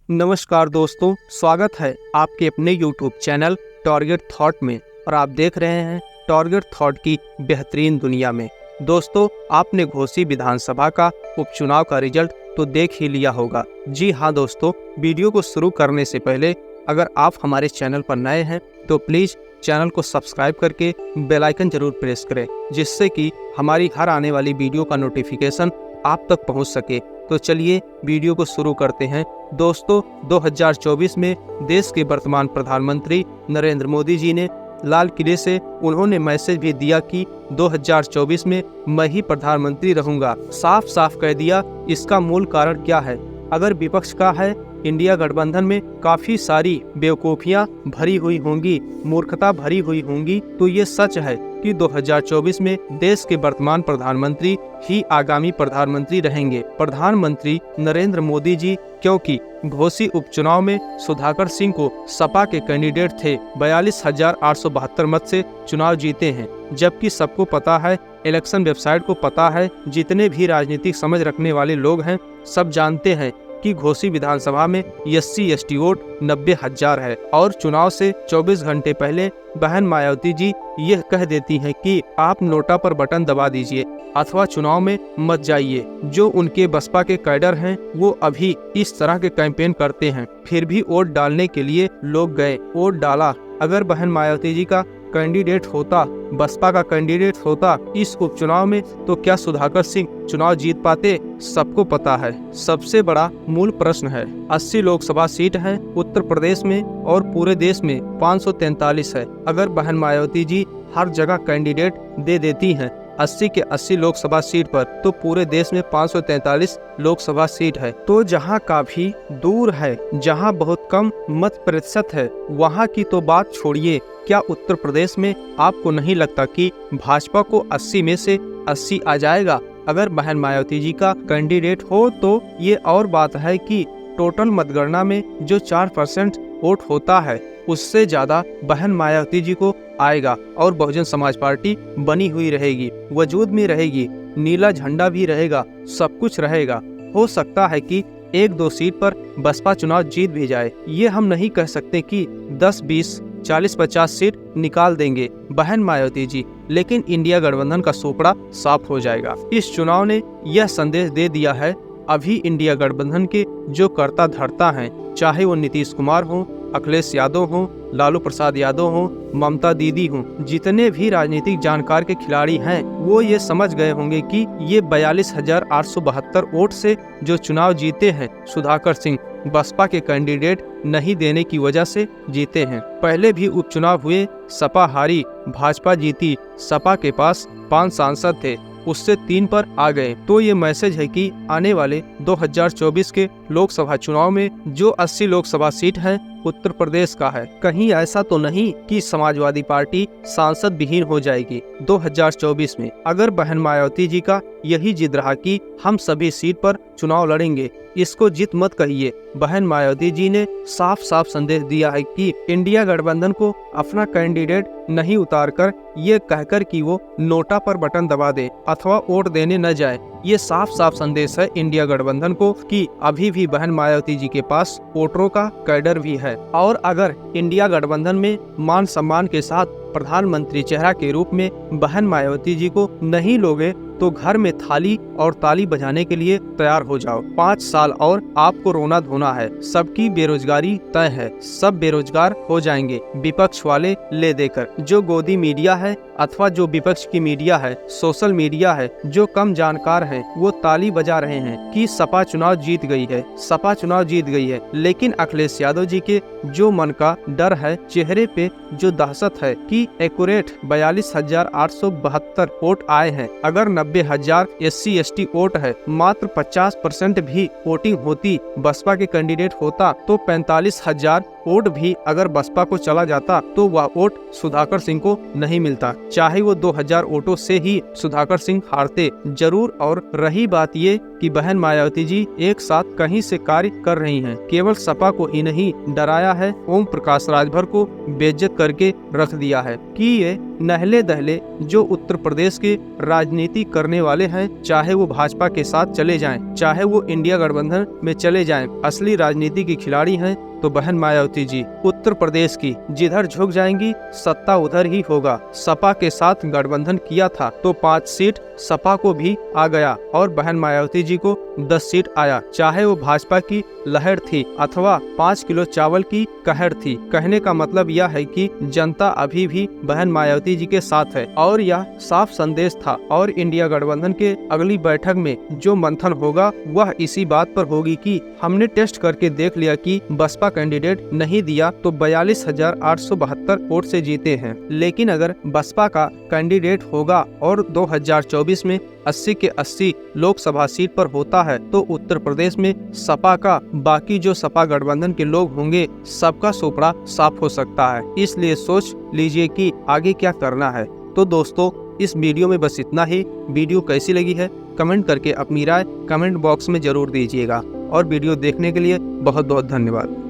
नमस्कार दोस्तों, स्वागत है आपके अपने YouTube चैनल टारगेट थॉट में। और आप देख रहे हैं टारगेट थॉट की बेहतरीन दुनिया में। दोस्तों, आपने घोसी विधानसभा का उपचुनाव का रिजल्ट तो देख ही लिया होगा। जी हाँ दोस्तों, वीडियो को शुरू करने से पहले अगर आप हमारे चैनल पर नए हैं तो प्लीज़ चैनल को सब्सक्राइब करके बेल आइकन जरूर प्रेस करें, जिससे कि हमारी हर आने वाली वीडियो का नोटिफिकेशन आप तक पहुंच सके। तो चलिए वीडियो को शुरू करते हैं। दोस्तों, 2024 में देश के वर्तमान प्रधानमंत्री नरेंद्र मोदी जी ने लाल किले से उन्होंने मैसेज भी दिया कि 2024 में मैं ही प्रधानमंत्री रहूंगा। साफ साफ कह दिया। इसका मूल कारण क्या है? अगर विपक्ष का है इंडिया गठबंधन में काफी सारी बेवकूफियां भरी हुई होंगी, मूर्खता भरी हुई होंगी, तो ये सच है कि 2024 में देश के वर्तमान प्रधानमंत्री ही आगामी प्रधानमंत्री रहेंगे। प्रधानमंत्री नरेंद्र मोदी जी, क्योंकि घोसी उपचुनाव में सुधाकर सिंह को सपा के कैंडिडेट थे, 42,872 मत से चुनाव जीते हैं। जबकि सबको पता है, इलेक्शन वेबसाइट को पता है, जितने भी राजनीतिक समझ रखने वाले लोग हैं सब जानते हैं कि घोसी विधानसभा में SC/ST वोट 90,000 है। और चुनाव से 24 घंटे पहले बहन मायावती जी यह कह देती हैं कि आप नोटा पर बटन दबा दीजिए अथवा चुनाव में मत जाइए। जो उनके बसपा के कैडर हैं वो अभी इस तरह के कैंपेन करते हैं, फिर भी वोट डालने के लिए लोग गए, वोट डाला। अगर बहन मायावती जी का कैंडिडेट होता, बसपा का कैंडिडेट होता इस उपचुनाव में, तो क्या सुधाकर सिंह चुनाव जीत पाते? सबको पता है। सबसे बड़ा मूल प्रश्न है, 80 लोकसभा सीट है उत्तर प्रदेश में और पूरे देश में 543 है। अगर बहन मायावती जी हर जगह कैंडिडेट दे देती हैं 80 के 80 लोकसभा सीट पर, तो पूरे देश में 543 लोकसभा सीट है। तो जहां काफी दूर है, जहां बहुत कम मत प्रतिशत है, वहां की तो बात छोड़िए। क्या उत्तर प्रदेश में आपको नहीं लगता कि भाजपा को 80 में से 80 आ जाएगा? अगर बहन मायावती जी का कैंडिडेट हो तो ये और बात है कि टोटल मतगणना में जो 4% वोट होता है उससे ज्यादा बहन मायावती जी को आएगा और बहुजन समाज पार्टी बनी हुई रहेगी, वजूद में रहेगी, नीला झंडा भी रहेगा, सब कुछ रहेगा। हो सकता है कि 1-2 सीट पर बसपा चुनाव जीत भी जाए। ये हम नहीं कह सकते कि 10, 20, 40, 50 सीट निकाल देंगे बहन मायावती जी, लेकिन इंडिया गठबंधन का सोपड़ा साफ हो जाएगा। इस चुनाव ने यह संदेश दे दिया है, अभी इंडिया गठबंधन के जो कर्ता धर्ता हैं, चाहे वो नीतीश कुमार हो, अखिलेश यादव हो, लालू प्रसाद यादव हो, ममता दीदी हो, जितने भी राजनीतिक जानकार के खिलाड़ी हैं, वो ये समझ गए होंगे कि ये 42,872 वोट से जो चुनाव जीते हैं सुधाकर सिंह, बसपा के कैंडिडेट नहीं देने की वजह से जीते हैं। पहले भी उपचुनाव हुए, सपा हारी, भाजपा जीती। सपा के पास 5 सांसद थे, उससे 3 पर आ गए। तो ये मैसेज है कि आने वाले 2024 के लोकसभा चुनाव में जो 80 लोकसभा सीट है उत्तर प्रदेश का है, कहीं ऐसा तो नहीं कि समाजवादी पार्टी सांसद विहीन हो जाएगी 2024 में। अगर बहन मायावती जी का यही जिद रहा कि हम सभी सीट पर चुनाव लड़ेंगे, इसको जीत मत कहिए। बहन मायावती जी ने साफ साफ संदेश दिया है कि इंडिया गठबंधन को अपना कैंडिडेट नहीं उतारकर ये कहकर कि वो नोटा पर बटन दबा दे अथवा वोट देने न जाए। ये साफ साफ संदेश है इंडिया गठबंधन को कि अभी भी बहन मायावती जी के पास वोटरों का कैडर भी है। और अगर इंडिया गठबंधन में मान सम्मान के साथ प्रधानमंत्री चेहरा के रूप में बहन मायावती जी को नहीं लोगे तो घर में थाली और ताली बजाने के लिए तैयार हो जाओ। 5 साल और आपको रोना धोना है। सबकी बेरोजगारी तय है, सब बेरोजगार हो जाएंगे विपक्ष वाले ले देकर। जो गोदी मीडिया है अथवा जो विपक्ष की मीडिया है, सोशल मीडिया है, जो कम जानकार हैं, वो ताली बजा रहे हैं कि सपा चुनाव जीत गई है, सपा चुनाव जीत गई है। लेकिन अखिलेश यादव जी के जो मन का डर है, चेहरे पे जो दहशत है कि एक्यूरेट 42,872 वोट आए हैं। अगर 90,000 SC/ST वोट है, मात्र 50% भी वोटिंग होती, बसपा के कैंडिडेट होता, तो 45,000 वोट भी अगर बसपा को चला जाता तो वह वोट सुधाकर सिंह को नहीं मिलता, चाहे वो 2,000 वोटों से ही सुधाकर सिंह हारते जरूर। और रही बात ये कि बहन मायावती जी एक साथ कहीं से कार्य कर रही हैं, केवल सपा को ही नहीं डराया है, ओम प्रकाश राजभर को बेइज्जत करके रख दिया है कि ये नहले दहले जो उत्तर प्रदेश के राजनीति करने वाले हैं, चाहे वो भाजपा के साथ चले जाएं, चाहे वो इंडिया गठबंधन में चले जाएं, असली राजनीति के खिलाड़ी हैं तो बहन मायावती जी उत्तर प्रदेश की। जिधर झुक जाएंगी सत्ता उधर ही होगा। सपा के साथ गठबंधन किया था तो 5 सीट सपा को भी आ गया और बहन मायावती जी को 10 सीट आया। चाहे वो भाजपा की लहर थी अथवा 5 किलो चावल की कहर थी। कहने का मतलब यह है कि जनता अभी भी बहन मायावती जी के साथ है और यह साफ संदेश था। और इंडिया गठबंधन के अगली बैठक में जो मंथन होगा वह इसी बात पर होगी कि हमने टेस्ट करके देख लिया कि बसपा कैंडिडेट नहीं दिया तो 42,872 वोट से जीते हैं, लेकिन अगर बसपा का कैंडिडेट होगा और 2024 में 80 के 80 लोकसभा सीट पर होता है तो उत्तर प्रदेश में सपा का, बाकी जो सपा गठबंधन के लोग होंगे सबका सोपड़ा साफ हो सकता है। इसलिए सोच लीजिए कि आगे क्या करना है। तो दोस्तों इस वीडियो में बस इतना ही। वीडियो कैसी लगी है कमेंट करके अपनी राय कमेंट बॉक्स में जरूर दीजिएगा और वीडियो देखने के लिए बहुत बहुत धन्यवाद।